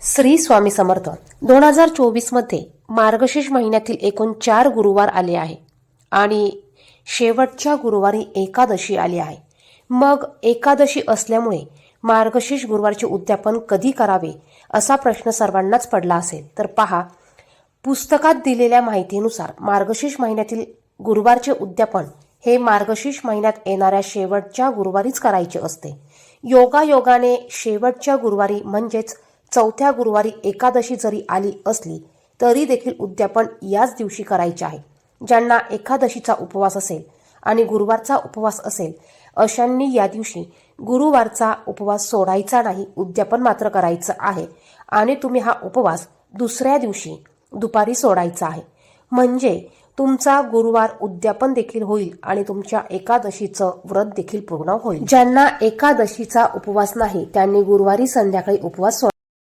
श्री स्वामी समर्थ. 2024 मध्ये मार्गशीर्ष महिन्यातील एकूण 4 गुरुवार आले आहे आणि शेवटच्या गुरुवारी एकादशी आली आहे. मग एकादशी असल्यामुळे मार्गशीर्ष गुरुवारचे उद्यापन कधी करावे असा प्रश्न सर्वांनाच पडला असेल. तर पहा, पुस्तकात दिलेल्या माहितीनुसार मार्गशीर्ष महिन्यातील गुरुवारचे उद्यापन हे मार्गशीर्ष महिन्यात येणाऱ्या शेवटच्या गुरुवारीच करायचे असते. योगायोगाने शेवटच्या गुरुवारी म्हणजेच चौथ्या गुरुवारी एकादशी जरी आली असली तरी देखील उद्यापन याच दिवशी करायचे आहे. ज्यांना एकादशीचा उपवास असेल आणि गुरुवारचा उपवास असेल अशांनी या दिवशी गुरुवारचा उपवास सोडायचा नाही, उद्यापन मात्र करायचं आहे. आणि तुम्ही हा उपवास दुसऱ्या दिवशी दुपारी सोडायचा आहे. म्हणजे तुमचा गुरुवार उद्यापन देखील होईल आणि तुमच्या एकादशीचं व्रत देखील पूर्ण होईल. ज्यांना एकादशीचा उपवास नाही त्यांनी गुरुवारी संध्याकाळी उपवास सोडायचा.